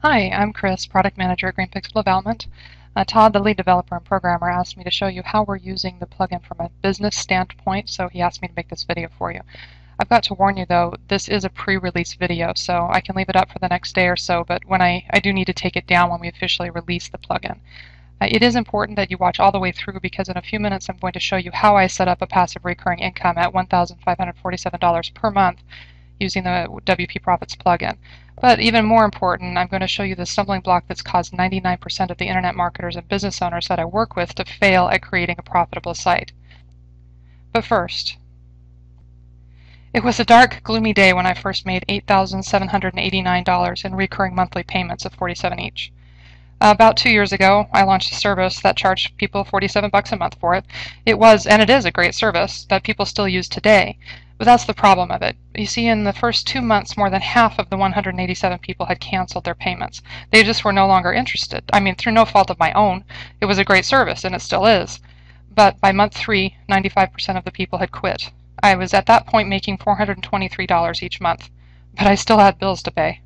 Hi, I'm Chris, Product Manager at Green Pixel Development. Todd, the lead developer and programmer, asked me to show you how we're using the plugin from a business standpoint, so he asked me to make this video for you. I've got to warn you though, this is a pre-release video, so I can leave it up for the next day or so, but when I do need to take it down when we officially release the plugin. It is important that you watch all the way through because in a few minutes I'm going to show you how I set up a passive recurring income at $1,547 per month using the WP Profits plugin. But even more important, I'm going to show you the stumbling block that's caused 99% of the internet marketers and business owners that I work with to fail at creating a profitable site. But first, it was a dark, gloomy day when I first made $8,789 in recurring monthly payments of $47 each. About 2 years ago, I launched a service that charged people $47 a month for it. It was, and it is, a great service that people still use today. But that's the problem of it. You see, in the first 2 months, more than half of the 187 people had canceled their payments. They just were no longer interested. I mean, through no fault of my own. It was a great service, and it still is. But by month 3, 95% of the people had quit. I was at that point making $423 each month, but I still had bills to pay.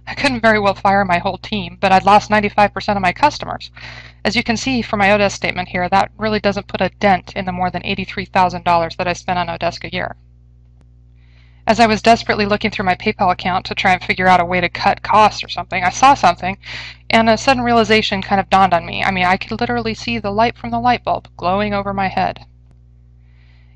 I couldn't very well fire my whole team, but I'd lost 95% of my customers. As you can see from my Odesk statement here, that really doesn't put a dent in the more than $83,000 that I spent on Odesk a year. As I was desperately looking through my PayPal account to try and figure out a way to cut costs or something, I saw something, and a sudden realization kind of dawned on me. I mean, I could literally see the light from the light bulb glowing over my head.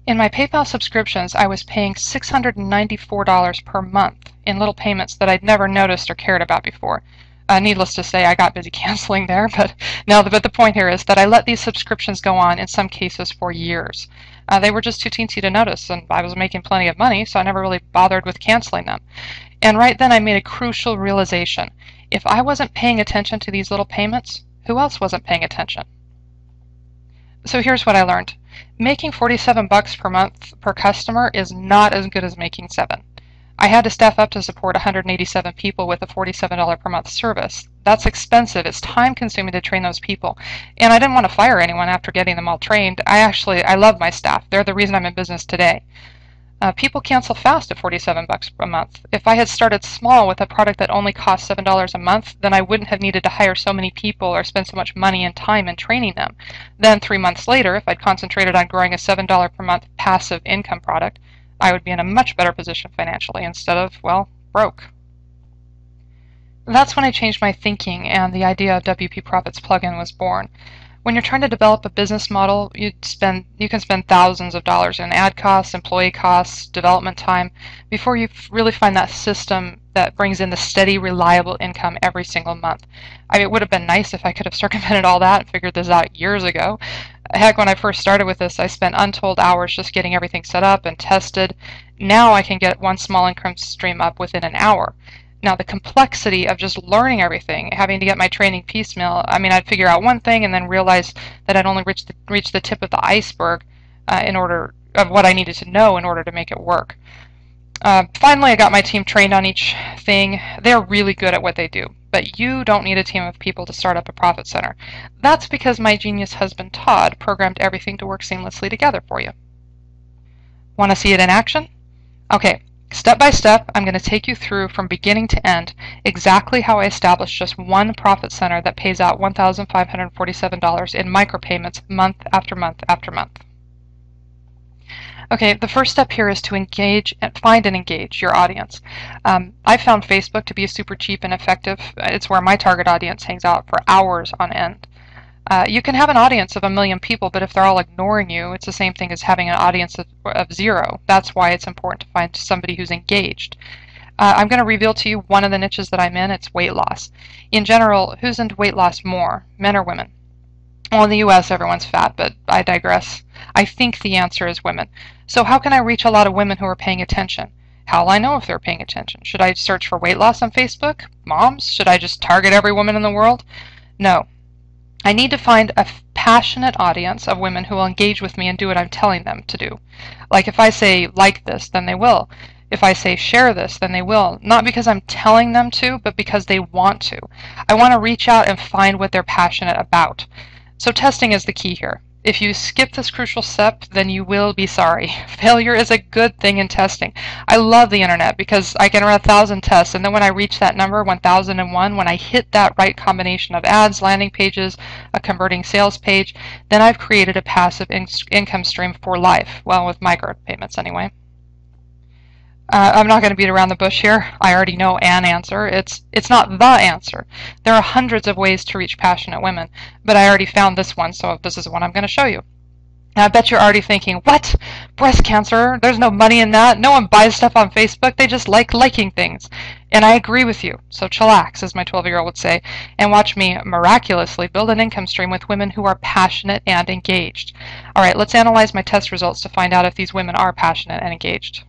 In my PayPal subscriptions, I was paying $694 per month in little payments that I'd never noticed or cared about before. Needless to say, I got busy canceling there, but the point here is that I let these subscriptions go on in some cases for years. They were just too teensy to notice, and I was making plenty of money, so I never really bothered with canceling them. And right then I made a crucial realization. If I wasn't paying attention to these little payments, who else wasn't paying attention? So here's what I learned. Making $47 per month per customer is not as good as making $7. I had to staff up to support 187 people with a $47 per month service. That's expensive. It's time consuming to train those people. And I didn't want to fire anyone after getting them all trained. I love my staff. They're the reason I'm in business today. People cancel fast at $47 a month. If I had started small with a product that only cost $7 a month, then I wouldn't have needed to hire so many people or spend so much money and time in training them. Then 3 months later, if I'd concentrated on growing a $7 per month passive income product, I would be in a much better position financially instead of, well, broke. That's when I changed my thinking and the idea of WP Profits plugin was born. When you're trying to develop a business model, you can spend thousands of dollars in ad costs, employee costs, development time, before you really find that system that brings in the steady, reliable income every single month. I mean, it would have been nice if I could have circumvented all that and figured this out years ago. Heck, when I first started with this, I spent untold hours just getting everything set up and tested. Now I can get one small income stream up within an hour. Now, the complexity of just learning everything, having to get my training piecemeal, I mean, I'd figure out one thing and then realize that I'd only reached the tip of the iceberg of what I needed to know in order to make it work. Finally, I got my team trained on each thing. They're really good at what they do, but you don't need a team of people to start up a profit center. That's because my genius husband, Todd, programmed everything to work seamlessly together for you. Want to see it in action? Okay. Step by step, I'm going to take you through from beginning to end exactly how I established just one profit center that pays out $1,547 in micropayments month after month after month. Okay, the first step here is to find and engage your audience. I found Facebook to be super cheap and effective. It's where my target audience hangs out for hours on end. You can have an audience of 1 million people, but if they're all ignoring you, it's the same thing as having an audience of 0. That's why it's important to find somebody who's engaged. I'm going to reveal to you one of the niches that I'm in. It's weight loss. In general, who's into weight loss more, men or women? Well, in the US, everyone's fat, but I digress. I think the answer is women. So how can I reach a lot of women who are paying attention? How will I know if they're paying attention? Should I search for weight loss on Facebook? Moms? Should I just target every woman in the world? No. I need to find a passionate audience of women who will engage with me and do what I'm telling them to do. Like if I say like this, then they will. If I say share this, then they will. Not because I'm telling them to, but because they want to. I want to reach out and find what they're passionate about. So testing is the key here. If you skip this crucial step, then you will be sorry. Failure is a good thing in testing. I love the internet because I can run 1,000 tests, and then when I reach that number, 1001, when I hit that right combination of ads, landing pages, a converting sales page, then I've created a passive income stream for life. Well, with micropayments anyway. I'm not going to beat around the bush here. I already know an answer. It's not the answer. There are hundreds of ways to reach passionate women, but I already found this one, so this is the one I'm going to show you. Now, I bet you're already thinking, what? Breast cancer? There's no money in that. No one buys stuff on Facebook. They just like liking things. And I agree with you. So chillax, as my 12-year-old would say, and watch me miraculously build an income stream with women who are passionate and engaged. All right, let's analyze my test results to find out if these women are passionate and engaged.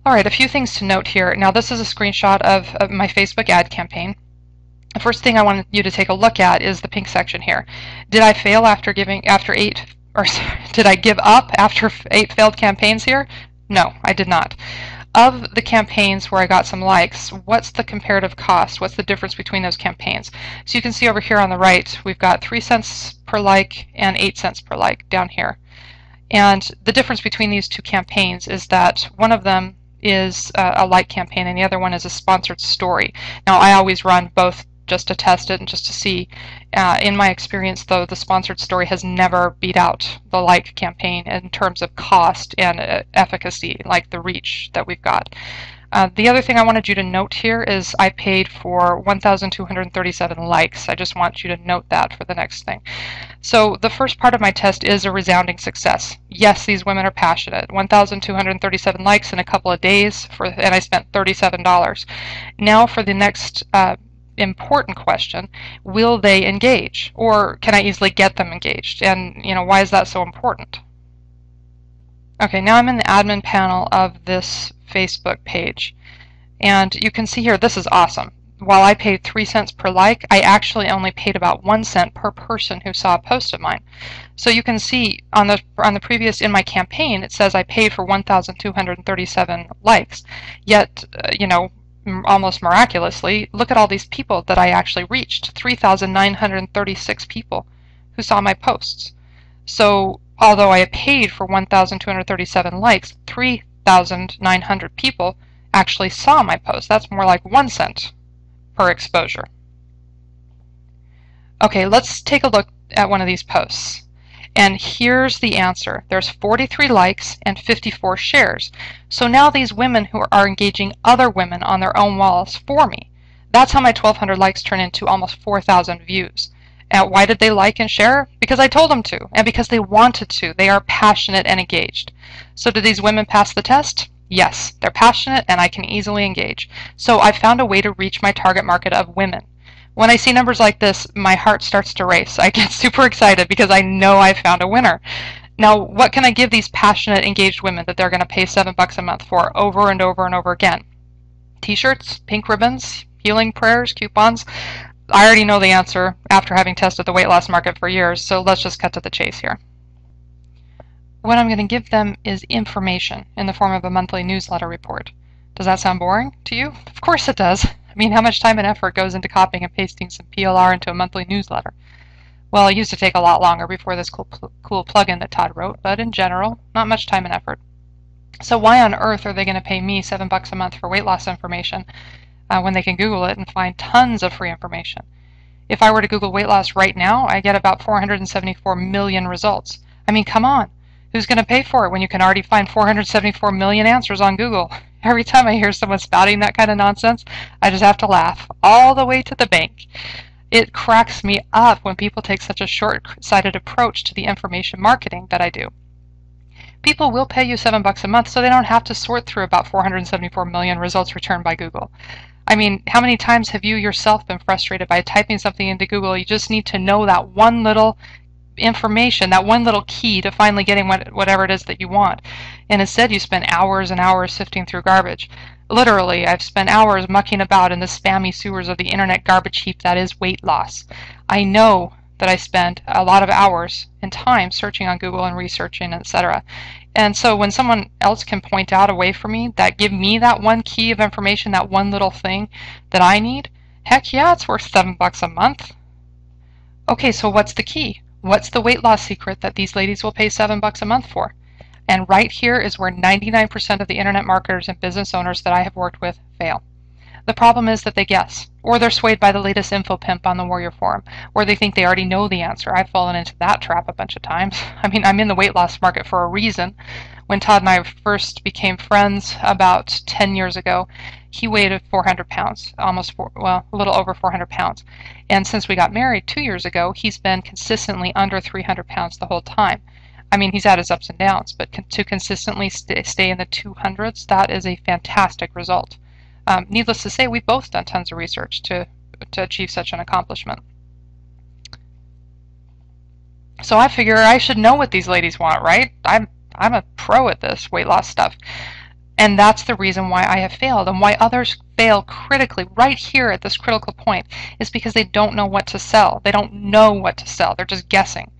All right, a few things to note here. Now, this is a screenshot of my Facebook ad campaign. The first thing I want you to take a look at is the pink section here. Did I fail after eight, or did I give up after 8 failed campaigns here? No, I did not. Of the campaigns where I got some likes, what's the comparative cost? What's the difference between those campaigns? So you can see over here on the right, we've got 3 cents per like and 8 cents per like down here. And the difference between these two campaigns is that one of them is a like campaign and the other one is a sponsored story. Now, I always run both just to test it and just to see. In my experience, though, the sponsored story has never beat out the like campaign in terms of cost and efficacy, like the reach that we've got. The other thing I wanted you to note here is I paid for 1,237 likes. I just want you to note that for the next thing. So the first part of my test is a resounding success. Yes, these women are passionate. 1,237 likes in a couple of days, and I spent $37. Now for the next important question, will they engage? Or can I easily get them engaged? And, why is that so important? Okay, now I'm in the admin panel of this Facebook page. And you can see here, this is awesome. While I paid 3 cents per like, I actually only paid about 1 cent per person who saw a post of mine. So you can see on the previous, in my campaign, it says I paid for 1,237 likes. Yet, almost miraculously, look at all these people that I actually reached, 3,936 people who saw my posts. So although I paid for 1,237 likes, 3,900 people actually saw my post. That's more like 1 cent per exposure. Okay, let's take a look at one of these posts. And here's the answer. There's 43 likes and 54 shares. So now these women who are engaging other women on their own walls for me. That's how my 1,200 likes turn into almost 4,000 views. And why did they like and share? Because I told them to, and because they wanted to. They are passionate and engaged. So did these women pass the test? Yes, they're passionate and I can easily engage. So I found a way to reach my target market of women. When I see numbers like this, my heart starts to race. I get super excited because I know I found a winner. Now, what can I give these passionate, engaged women that they're going to pay $7 a month for over and over and over again? T-shirts, pink ribbons, healing prayers, coupons? I already know the answer after having tested the weight loss market for years, so let's just cut to the chase here. What I'm going to give them is information in the form of a monthly newsletter report. Does that sound boring to you? Of course it does. I mean, how much time and effort goes into copying and pasting some PLR into a monthly newsletter? Well, it used to take a lot longer before this cool plugin that Todd wrote, but in general, not much time and effort. So why on earth are they going to pay me $7 a month for weight loss information when they can Google it and find tons of free information? If I were to Google weight loss right now, I get about 474 million results. I mean, come on. Who's going to pay for it when you can already find 474 million answers on Google? Every time I hear someone spouting that kind of nonsense, I just have to laugh all the way to the bank. It cracks me up when people take such a short-sighted approach to the information marketing that I do. People will pay you $7 a month so they don't have to sort through about 474 million results returned by Google. I mean, how many times have you yourself been frustrated by typing something into Google? You just need to know that one little information, that one little key to finally getting whatever it is that you want. And instead you spend hours and hours sifting through garbage. Literally, I've spent hours mucking about in the spammy sewers of the internet garbage heap that is weight loss. I know that I spend a lot of hours and time searching on Google and researching, etc. And so when someone else can point out a way for me that give me that one key of information, that one little thing that I need, heck yeah, it's worth $7 a month. Okay, so what's the key? What's the weight loss secret that these ladies will pay $7 a month for? And right here is where 99% of the internet marketers and business owners that I have worked with fail. The problem is that they guess, or they're swayed by the latest info pimp on the Warrior Forum, or they think they already know the answer. I've fallen into that trap a bunch of times. I mean, I'm in the weight loss market for a reason. When Todd and I first became friends about 10 years ago, he weighed 400 pounds, a little over 400 pounds. And since we got married 2 years ago, he's been consistently under 300 pounds the whole time. I mean, he's had his ups and downs, but to consistently stay in the 200s, that is a fantastic result. Needless to say, we've both done tons of research to achieve such an accomplishment. So I figure I should know what these ladies want, right? I'm a pro at this weight loss stuff. And that's the reason why I have failed, and why others fail critically right here at this critical point is because they don't know what to sell. They don't know what to sell. They're just guessing.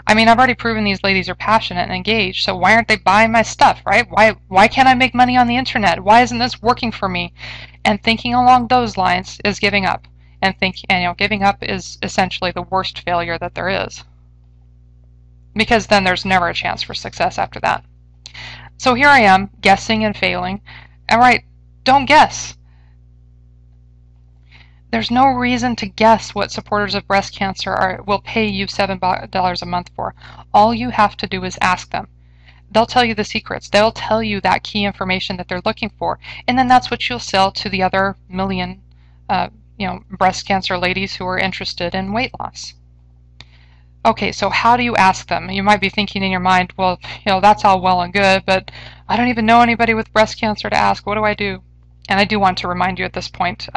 I mean, I've already proven these ladies are passionate and engaged, so why aren't they buying my stuff, right? Why can't I make money on the internet? Why isn't this working for me? And thinking along those lines is giving up. And giving up is essentially the worst failure that there is. Because then there's never a chance for success after that. So here I am, guessing and failing. And right, don't guess. There's no reason to guess what supporters of breast cancer will pay you $7 a month for. All you have to do is ask them. They'll tell you the secrets. They'll tell you that key information that they're looking for, and then that's what you'll sell to the other million, breast cancer ladies who are interested in weight loss. Okay, so how do you ask them? You might be thinking in your mind, well, that's all well and good, but I don't even know anybody with breast cancer to ask. What do I do? And I do want to remind you at this point,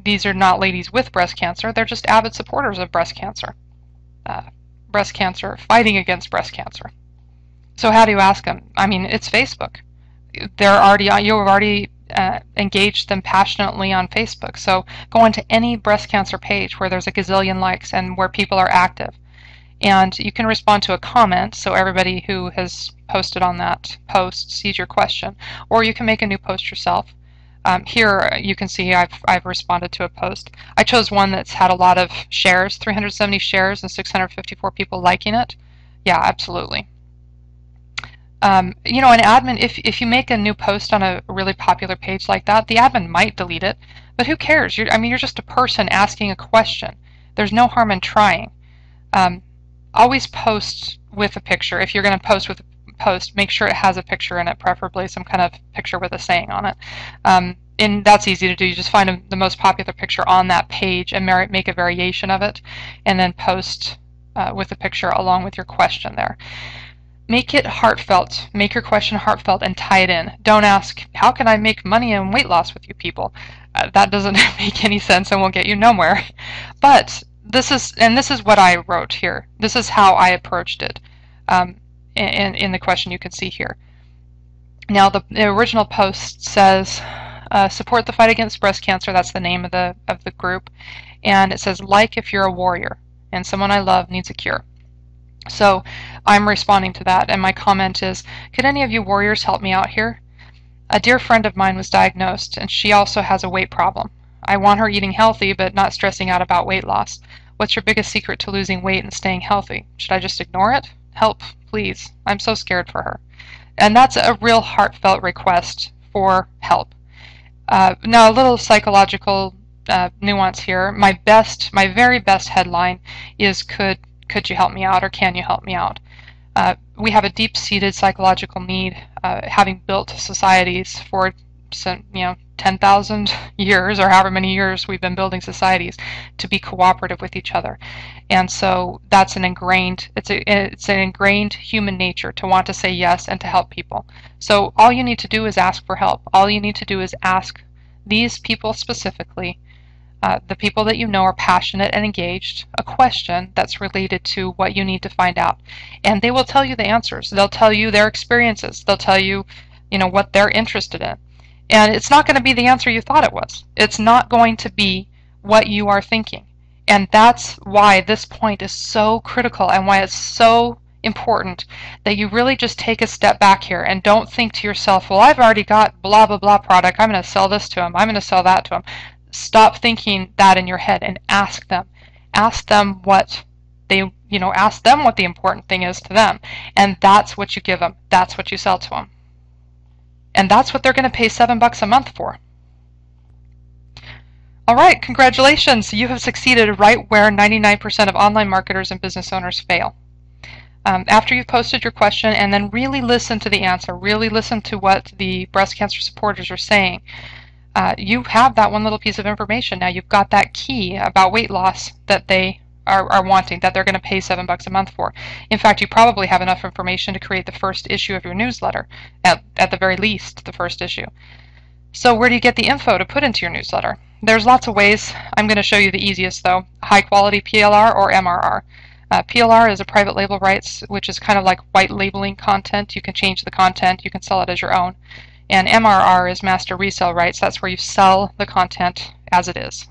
these are not ladies with breast cancer. They're just avid supporters of breast cancer. Fighting against breast cancer. So how do you ask them? I mean, it's Facebook. You've already engaged them passionately on Facebook. So go onto any breast cancer page where there's a gazillion likes and where people are active. And you can respond to a comment, so everybody who has posted on that post sees your question. Or you can make a new post yourself. Here you can see I've responded to a post. I chose one that's had a lot of shares, 370 shares and 654 people liking it. Yeah, absolutely. An admin, if you make a new post on a really popular page like that, the admin might delete it, but who cares? You're just a person asking a question. There's no harm in trying. Always post with a picture. If you're going to post with a post, make sure it has a picture in it, preferably some kind of picture with a saying on it. And that's easy to do. You just find the most popular picture on that page and make a variation of it, and then post with a picture along with your question there. Make it heartfelt. Make your question heartfelt and tie it in. Don't ask, how can I make money and weight loss with you people? That doesn't make any sense and will get you nowhere. But this is what I wrote here. This is how I approached it in the question you can see here. Now the original post says, support the fight against breast cancer. That's the name of the group. And it says, like if you're a warrior and someone I love needs a cure. So I'm responding to that, and my comment is, could any of you warriors help me out here? A dear friend of mine was diagnosed, and she also has a weight problem. I want her eating healthy, but not stressing out about weight loss. What's your biggest secret to losing weight and staying healthy? Should I just ignore it? Help, please. I'm so scared for her. And that's a real heartfelt request for help. Now, a little psychological nuance here. My very best headline is, could you help me out, or can you help me out? We have a deep-seated psychological need, having built societies for 10,000 years, or however many years we've been building societies, to be cooperative with each other. And so that's an ingrained human nature to want to say yes and to help people. So all you need to do is ask for help. All you need to do is ask these people specifically, the people that you know are passionate and engaged, a question that's related to what you need to find out. And they will tell you the answers. They'll tell you their experiences. They'll tell you, what they're interested in. And it's not going to be the answer you thought it was. It's not going to be what you are thinking. And that's why this point is so critical, and why it's so important that you really just take a step back here and don't think to yourself, well, I've already got blah, blah, blah product. I'm going to sell this to them. I'm going to sell that to them. Stop thinking that in your head and ask them. Ask them what They, ask them what the important thing is to them, and that's what you give them. That's what you sell to them. And that's what they're going to pay $7 a month for. All right, congratulations. You have succeeded right where 99% of online marketers and business owners fail. After you've posted your question, and then really listen to the answer, really listen to what the breast cancer supporters are saying, you have that one little piece of information. Now you've got that key about weight loss that they are wanting, that they're going to pay $7 a month for. In fact, you probably have enough information to create the first issue of your newsletter, at the very least, the first issue. So where do you get the info to put into your newsletter? There's lots of ways. I'm going to show you the easiest though. High quality PLR or MRR. PLR is a private label rights, which is kind of like white labeling content. You can change the content, you can sell it as your own. And MRR is master resale rights. That's where you sell the content as it is.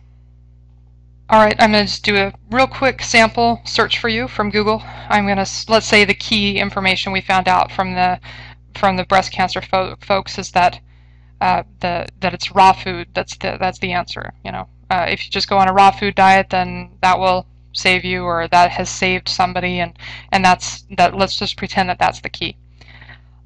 Alright, I'm going to just do a real quick sample search for you from Google. I'm going to, let's say the key information we found out from the breast cancer folks is that that it's raw food. That's the answer. If you just go on a raw food diet, then that will save you, or that has saved somebody, and that's that. Let's just pretend that that's the key.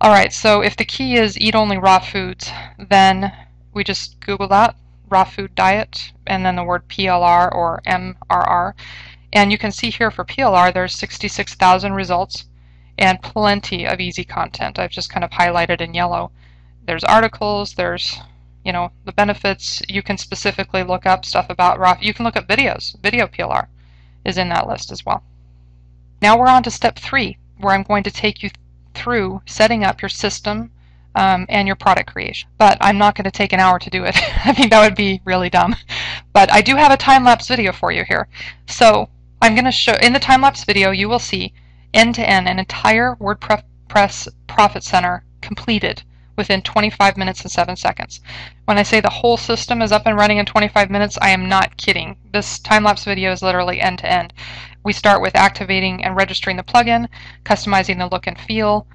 All right. So if the key is eat only raw foods, then we just Google that raw food diet, and then the word PLR or MRR, and you can see here for PLR there's 66,000 results and plenty of easy content. I've just kind of highlighted in yellow. There's articles, there's, the benefits. You can specifically look up stuff about raw. You can look up videos. Video PLR is in that list as well. Now we're on to step 3, where I'm going to take you through setting up your system and your product creation. But I'm not going to take an hour to do it. I think that would be really dumb. But I do have a time-lapse video for you here. So I'm going to show, in the time-lapse video, you will see end-to-end an entire WordPress Profit Center completed within 25 minutes and 7 seconds. When I say the whole system is up and running in 25 minutes, I am not kidding. This time-lapse video is literally end-to-end. We start with activating and registering the plugin, customizing the look and feel.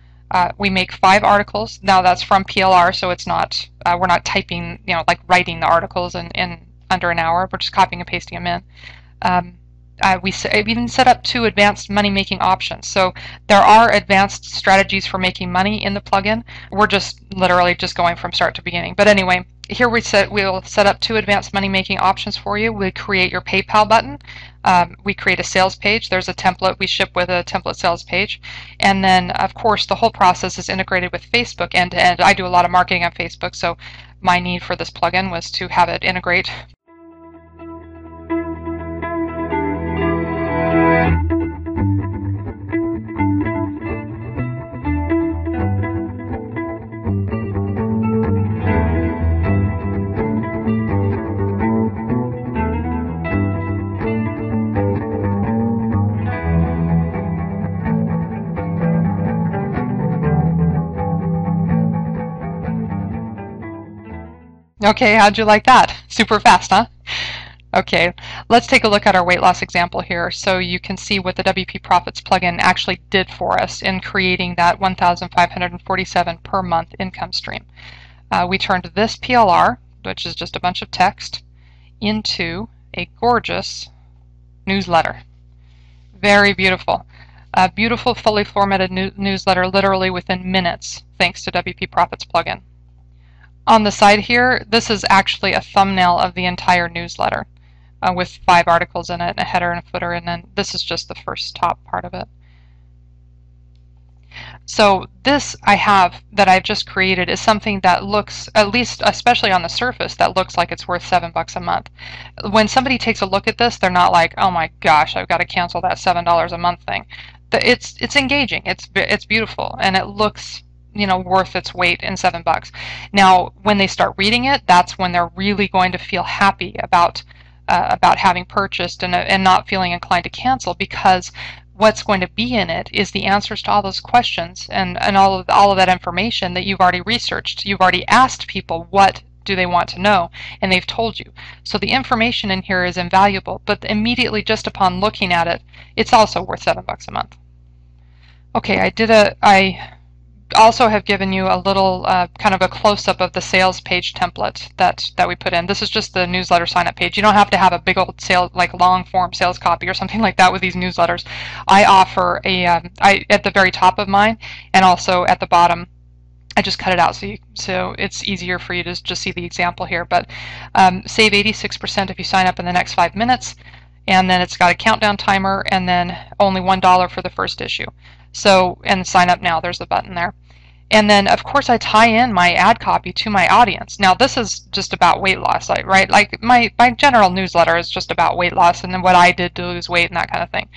We make 5 articles. Now that's from PLR, so it's not, we're not typing, like writing the articles in under an hour. We're just copying and pasting them in. We even set up 2 advanced money-making options. So there are advanced strategies for making money in the plugin. We're just literally just going from start to beginning. But anyway, here we'll set up 2 advanced money-making options for you. We create your PayPal button. We create a sales page. There's a template. We ship with a template sales page. And then, of course, the whole process is integrated with Facebook end-to-end. I do a lot of marketing on Facebook, so my need for this plugin was to have it integrate. Okay, how'd you like that? Super fast, huh? Okay, let's take a look at our weight loss example here so you can see what the WP Profits plugin actually did for us in creating that 1,547 per month income stream. We turned this PLR, which is just a bunch of text, into a gorgeous newsletter. Very beautiful. A beautiful, fully formatted newsletter literally within minutes, thanks to WP Profits plugin. On the side here, this is actually a thumbnail of the entire newsletter with 5 articles in it, a header and a footer, and then this is just the first top part of it. So this that I've just created is something that looks, at least especially on the surface, that looks like it's worth $7 a month. When somebody takes a look at this, they're not like, oh my gosh, I've got to cancel that $7 a month thing. It's engaging, it's beautiful, and it looks worth its weight in $7. Now, when they start reading it, that's when they're really going to feel happy about having purchased and not feeling inclined to cancel, because what's going to be in it is the answers to all those questions and all of that information that you've already researched. You've already asked people what do they want to know, and they've told you. So the information in here is invaluable, but immediately just upon looking at it, it's also worth $7 a month. Okay, I also have given you a little kind of a close-up of the sales page template that we put in. This is just the newsletter sign-up page. You don't have to have a big old like long-form sales copy or something like that with these newsletters. I offer at the very top of mine and also at the bottom. I just cut it out so it's easier for you to just see the example here. But save 86% if you sign up in the next 5 minutes, and then it's got a countdown timer, and then only $1 for the first issue. So, and sign up now, there's the button there. And then, of course, I tie in my ad copy to my audience. Now, this is just about weight loss, right? Like my general newsletter is just about weight loss and then what I did to lose weight and that kind of thing.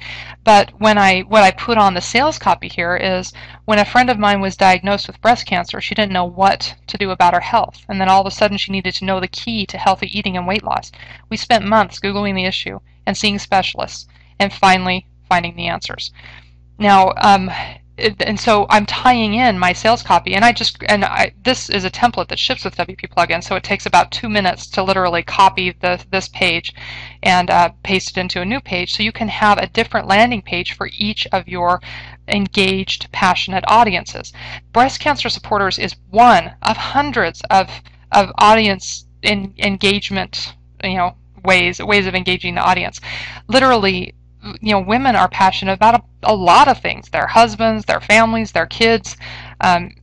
But what I put on the sales copy here is when a friend of mine was diagnosed with breast cancer, she didn't know what to do about her health. And then all of a sudden, she needed to know the key to healthy eating and weight loss. We spent months Googling the issue and seeing specialists and finally finding the answers. Now, and so I'm tying in my sales copy, and this is a template that ships with WP Plugin, so it takes about 2 minutes to literally copy this page and paste it into a new page, so you can have a different landing page for each of your engaged, passionate audiences. Breast cancer supporters is one of hundreds of audience engagement, ways of engaging the audience. Literally, women are passionate about a lot of things: their husbands, their families, their kids. I'm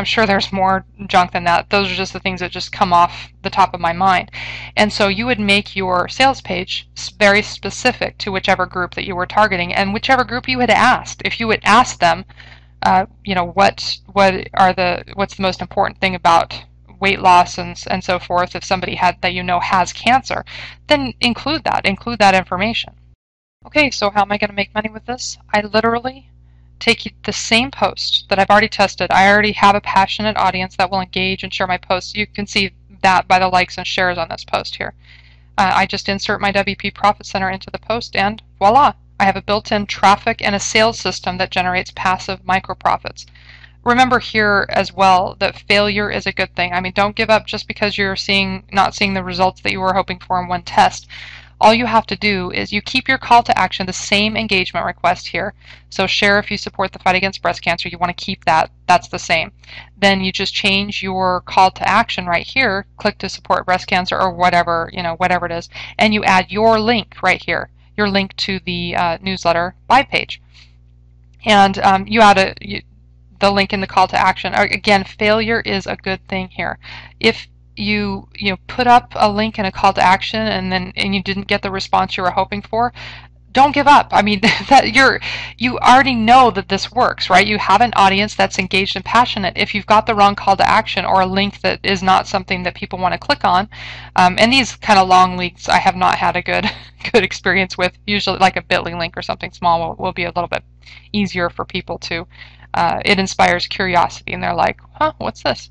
sure there's more junk than that. Those are just the things that just come off the top of my mind. And so you would make your sales page very specific to whichever group that you were targeting and whichever group you had asked. If you would ask them, what's the most important thing about weight loss and so forth, if somebody has cancer, then include that information. Okay, so how am I going to make money with this? I literally take the same post that I've already tested. I already have a passionate audience that will engage and share my posts. You can see that by the likes and shares on this post here. I just insert my WP Profit Center into the post, and voila! I have a built-in traffic and a sales system that generates passive micro profits. Remember here as well that failure is a good thing. I mean, don't give up just because you're not seeing the results that you were hoping for in one test. All you have to do is you keep your call to action the same engagement request here. So share if you support the fight against breast cancer. You want to keep that. That's the same. Then you just change your call to action right here. Click to support breast cancer or whatever it is, and you add your link right here. Your link to the newsletter buy page, and you add the link in the call to action. Again, failure is a good thing here. If you put up a link and a call to action and you didn't get the response you were hoping for, don't give up. I mean, you already know that this works, right? You have an audience that's engaged and passionate. If you've got the wrong call to action or a link that is not something that people want to click on, and these kind of long links I have not had a good experience with. Usually like a bit.ly link or something small will be a little bit easier for people to, it inspires curiosity and they're like, huh, what's this?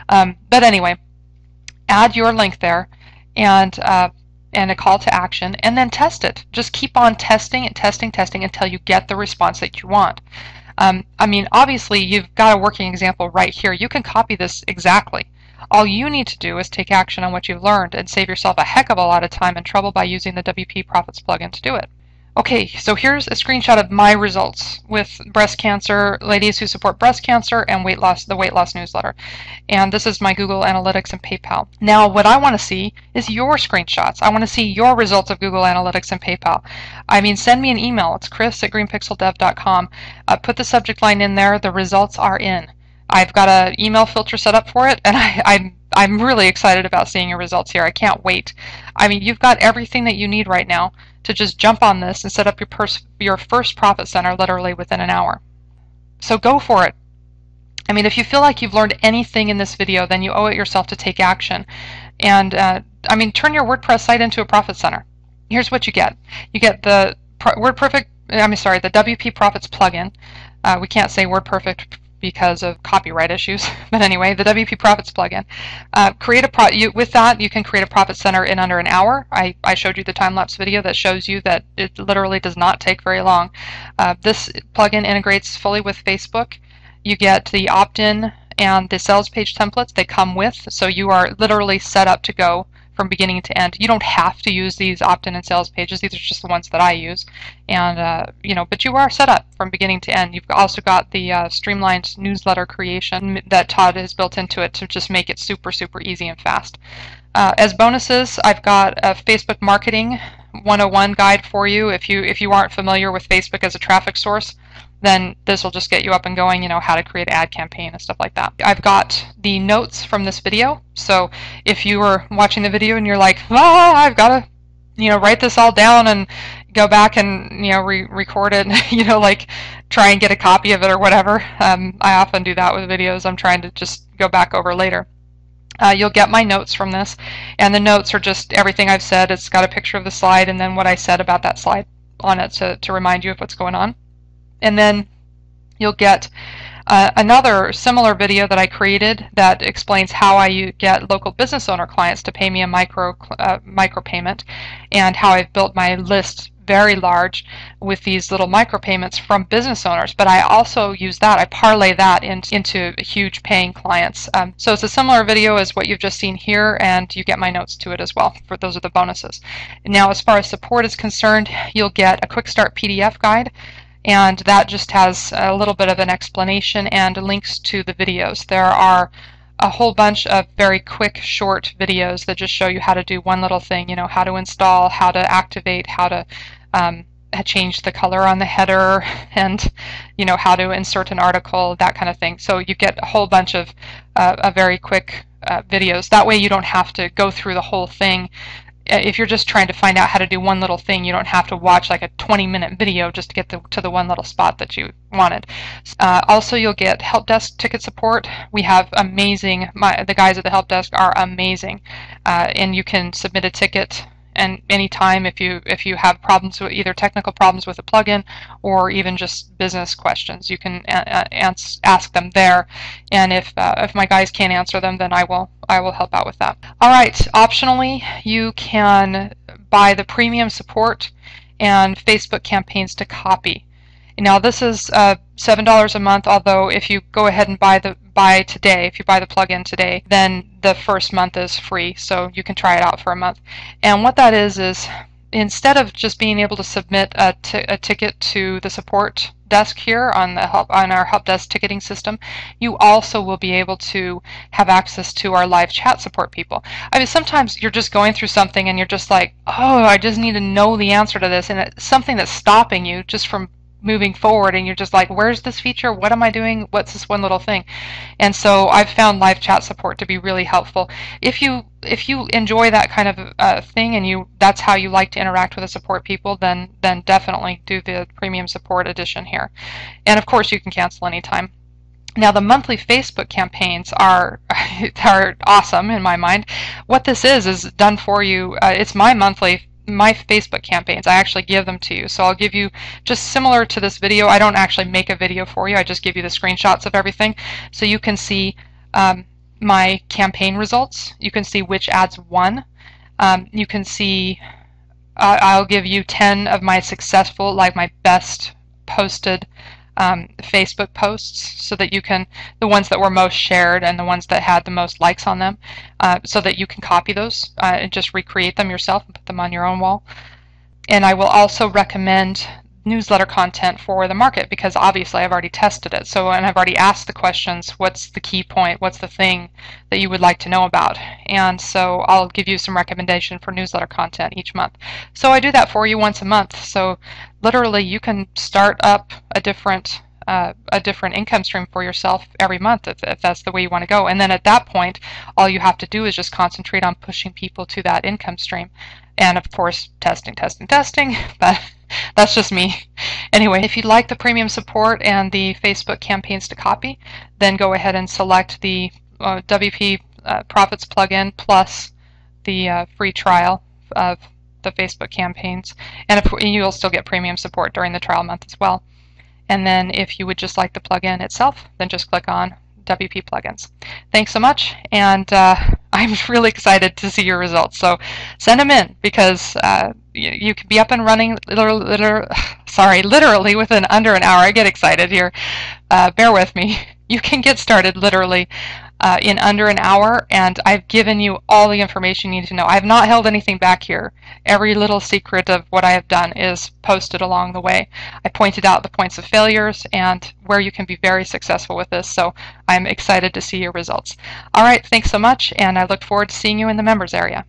But anyway, add your link there and a call to action, and then test it. Just keep on testing until you get the response that you want. I mean, obviously, you've got a working example right here. You can copy this exactly. All you need to do is take action on what you've learned and save yourself a heck of a lot of time and trouble by using the WP Profits plugin to do it. Okay, so here's a screenshot of my results with breast cancer, ladies who support breast cancer, and the weight loss newsletter. And this is my Google Analytics and PayPal. Now, what I want to see is your screenshots. I want to see your results of Google Analytics and PayPal. I mean, send me an email. It's chris@greenpixeldev.com. Put the subject line in there. The results are in. I've got an email filter set up for it, and I'm really excited about seeing your results here. I can't wait. I mean, you've got everything that you need right now to just jump on this and set up your first profit center literally within an hour. So go for it. I mean, if you feel like you've learned anything in this video, then you owe it yourself to take action. And I mean, turn your WordPress site into a profit center. Here's what you get. You get the WP Profits plugin. We can't say WordPerfect because of copyright issues. But anyway, the WP Profits plugin. With that, you can create a profit center in under an hour. I showed you the time-lapse video that shows you that it literally does not take very long. This plugin integrates fully with Facebook. You get the opt-in and the sales page templates they come with, so you are literally set up to go from beginning to end. You don't have to use these opt-in and sales pages. These are just the ones that I use, and but you are set up from beginning to end. You've also got the streamlined newsletter creation that Todd has built into it to just make it super, super easy and fast. As bonuses, I've got a Facebook Marketing 101 guide for you. If you aren't familiar with Facebook as a traffic source, then this will just get you up and going, how to create an ad campaign and stuff like that. I've got the notes from this video, so if you were watching the video and you're like, I've got to write this all down and go back and record it, like try and get a copy of it or whatever. I often do that with videos I'm trying to just go back over later. You'll get my notes from this, and the notes are just everything I've said. It's got a picture of the slide and then what I said about that slide on it to remind you of what's going on. And then you'll get another similar video that I created that explains how I get local business owner clients to pay me a micro payment, and how I've built my list very large with these little micropayments from business owners. But I also use that, I parlay that into huge paying clients. So it's a similar video as what you've just seen here, and you get my notes to it as well. For those are the bonuses. Now, as far as support is concerned, you'll get a quick start PDF guide, and that just has a little bit of an explanation and links to the videos. There are a whole bunch of very quick, short videos that just show you how to do one little thing, how to install, how to activate, how to change the color on the header, and how to insert an article, that kind of thing. So you get a whole bunch of very quick videos. That way you don't have to go through the whole thing. If you're just trying to find out how to do one little thing, you don't have to watch like a 20-minute video just to get to the one little spot that you wanted. Also, you'll get help desk ticket support. We have amazing, the guys at the help desk are amazing, and you can submit a ticket and anytime if you have problems with either technical problems with a plugin or even just business questions, you can ask them there, and if my guys can't answer them, then I will help out with that. All right, optionally, you can buy the premium support and Facebook campaigns to copy. Now this is $7 a month, although if you go ahead and buy today, if you buy the plugin today, then the first month is free, so you can try it out for a month. And what that is instead of just being able to submit a ticket to the support desk here on our help desk ticketing system, you also will be able to have access to our live chat support people. I mean, sometimes you're just going through something and you're just like, oh, I just need to know the answer to this, and it's something that's stopping you just from moving forward, and you're just like, where's this feature? What am I doing? What's this one little thing? And so I've found live chat support to be really helpful. If you enjoy that kind of thing, and that's how you like to interact with the support people, then definitely do the premium support edition here. And of course, you can cancel anytime. Now, the monthly Facebook campaigns are awesome in my mind. What this is done for you. It's my Facebook campaigns. I actually give them to you. So I'll give you, just similar to this video, I don't actually make a video for you. I just give you the screenshots of everything. So you can see my campaign results. You can see which ads won. You can see, I'll give you 10 of my successful, like my best posted Facebook posts, so that you can, the ones that were most shared and the ones that had the most likes on them, so that you can copy those and just recreate them yourself and put them on your own wall. And I will also recommend newsletter content for the market, because obviously I've already tested it. So, and I've already asked the questions, what's the key point, what's the thing that you would like to know about? And so I'll give you some recommendation for newsletter content each month. So I do that for you once a month. So literally you can start up a different income stream for yourself every month if that's the way you want to go. And then at that point, all you have to do is just concentrate on pushing people to that income stream. And of course, testing, but that's just me. Anyway, if you'd like the premium support and the Facebook campaigns to copy, then go ahead and select the WP Profits plugin plus the free trial of the Facebook campaigns. And you'll still get premium support during the trial month as well. And then if you would just like the plugin itself, then just click on WP plugins. Thanks so much, and I'm really excited to see your results. So send them in, because you can be up and running literally within under an hour. I get excited here. Bear with me. You can get started literally in under an hour, and I've given you all the information you need to know. I have not held anything back here. Every little secret of what I have done is posted along the way. I pointed out the points of failures and where you can be very successful with this, so I'm excited to see your results. All right, thanks so much, and I look forward to seeing you in the members area.